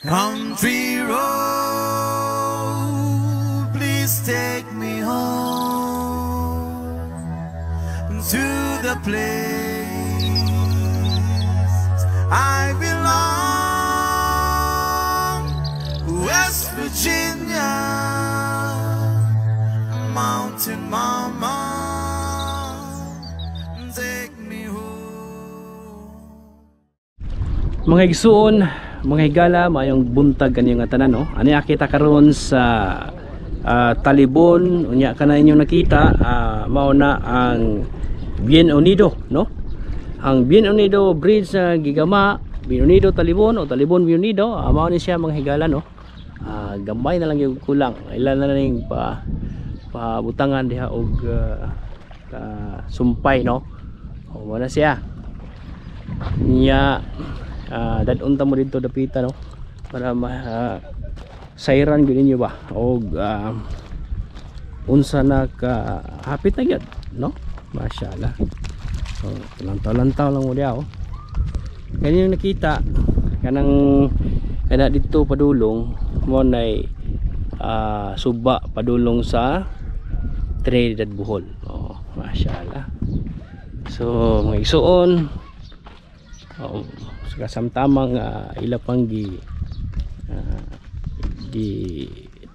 Country road, please take me home to the place I belong, West Virginia, Mountain Mama, take me home. Mga igsuon, mga higala, mayong buntag kaniyong nga tanan, no? Ani kita karon sa Talibon, unya kana inyong nakita, mao na ang Bien Unido, no? Ang Bien Unido Bridge sa gigama, Bien Unido Talibon o Talibon Bien Unido, mao ni siya mga higala, no? Gamay na lang yung kulang, ilan na lang pabutangan diha og sumpay, no? O mo na siya niya. Dadunta mo dito dapita, no, para sayran gyud ninyo ba og unsa na ka hapit na gyud, no? Masyaallah. So lantaw-lantaw lang mo diha, oh. Kani yung nakita kanang kada dito padulong mo nay suba padulong sa Trinidad Bohol. Oh, masyaallah. So mga igsuon, kasamtamang ila pang gi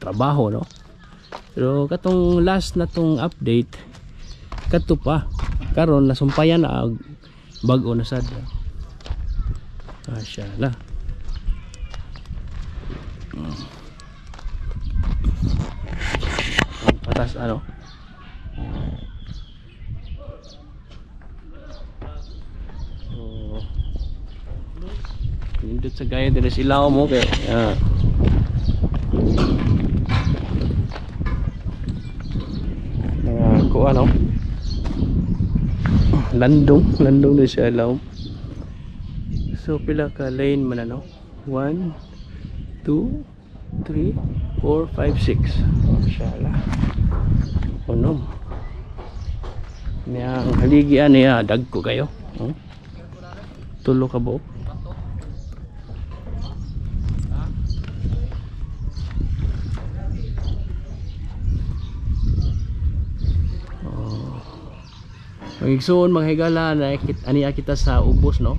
trabaho, no? Pero katong last na tong update kadto pa karon nasumpayan na bag-o na sad. Masyaallah. Patas ano? Nindot sa gaya din sila mo kaya kuha, no? Landong na siya ilaw. So pila ka lane man, ano? 1, 2, 3, 4, 5, 6. Masyaallah. Unom niya ang haligian niya dagko kayo, tulo ka buok. Magigsoon mga higala na aniya kita sa ubos, no?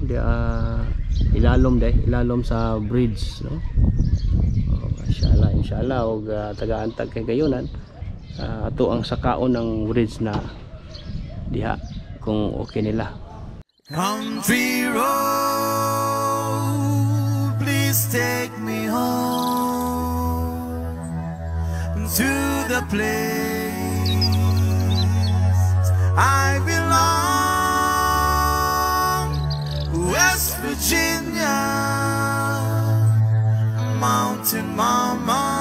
Ilalom sa bridge, no? Inshallah, inshallah og taga-antag kay gayunan ato ang sakaon ng bridge na diha kung okay nila. Country road, please take me home to the place I belong, West Virginia, Mountain Mama,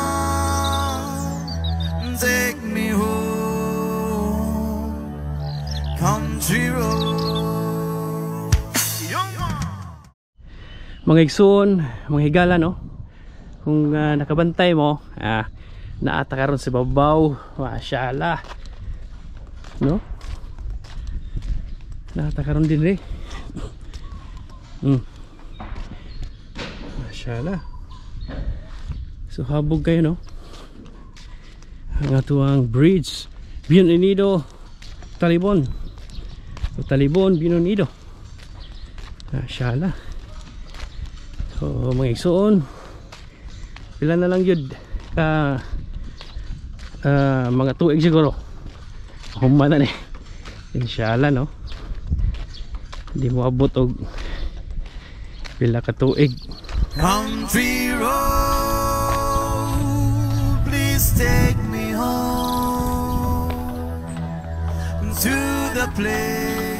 take me home, country road. Mga igsoon, mga higala, no? Kung nakabantay mo, naata karon sa babaw, masyaallah, no? Nakatakaroon din rin. Masyaallah. So habog kayo, no? Ang atuang bridge Bien Unido Talibon o Talibon Bien Unido. Masyaallah. So mga igsoon, pila na lang yun mga tuig siguro humana na, inshallah, no? Hindi mo abot og pila ka tuig. Country road, please take me home to the place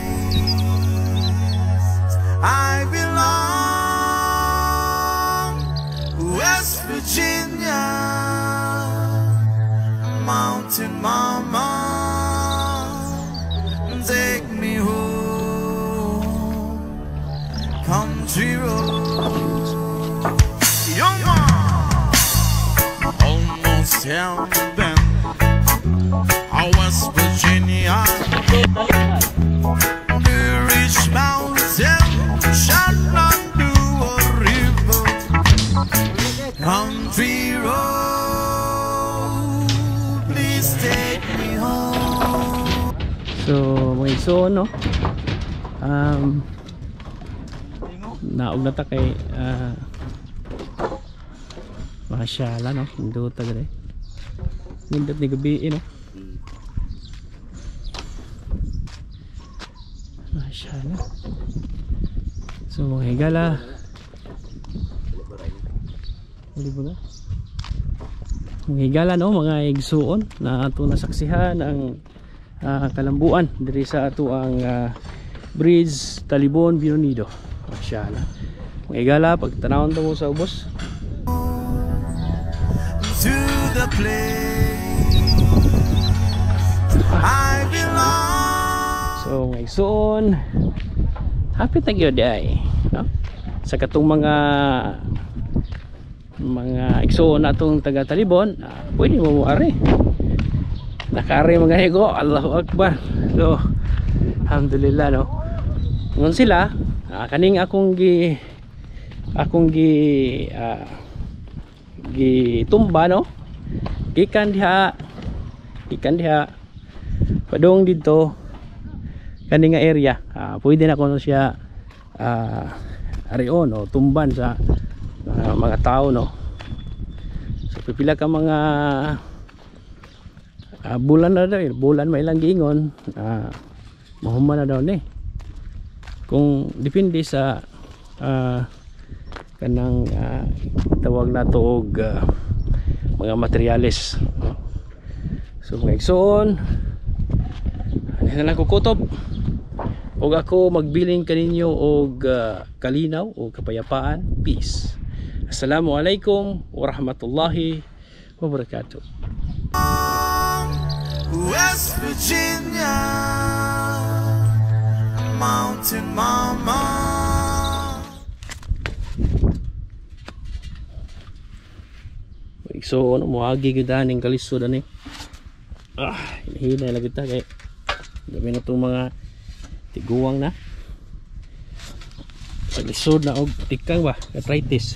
I belong, West Virginia, Mountain Mama, take me home, country road. Young man, almost down the bend, West Virginia, near each mountain, Shenandoah River. country road, please take me home. So mga igsoon, no, naog na ta kay masyala, no, nindot ta gani, nindot ni gabi, no, masyala. So mga higala, mga higala, no, mga igsoon na ato nasaksihan ang kalambuan diri sa ato ang Bridge Talibon Bionido. Masyala. Mga higala, pagtanawon to mo sa ubos. To the place I belong. So mga igsoon, happy tag yun day, no? Sa katong mga igsoon natong taga Talibon, pwede mo muari. Nakari mga higo, Allahu Akbar. So alhamdulillah, no. Ngon sila, kaning akong tumba, no. Gikan diha padung dito kaning nga area. Pwede na kuno siya arion o tumban sa mga tao, no. So pipila ka mga bulan na daw, bulan may lang gingon, mahuman na daw ni, kung depende sa kanang tawag na to og mga materyales, no? So mga igsoon, na lang kukutob og ako magbiling kaninyo og kalinaw o kapayapaan. Peace. Assalamualaikum warahmatullahi wabarakatuh. West Virginia, Mountain Mama. So ano mo agi kita ning kalisod ani. Hinay lagi ta kay gabi na tong mga tiguang na. Kalisod na og tikang ba, arthritis.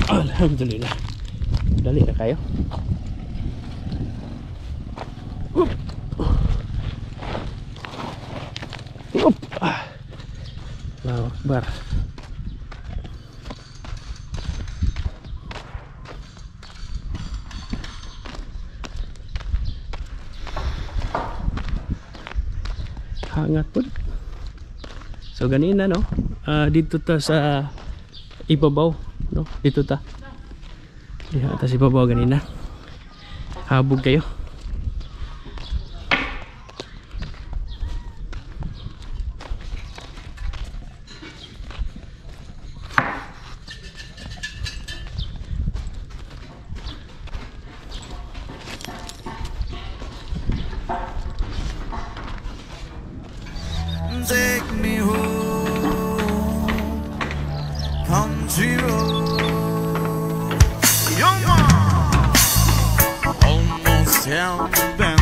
Alhamdulillah. Dali na kayo. Allahu Akbar. Hangat po. So ganina, no, dito ta sa ibabaw, no, dito ta sa ibabaw ganina, habog kayo. Take me home, country road. Young man, almost down the bend.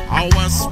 I was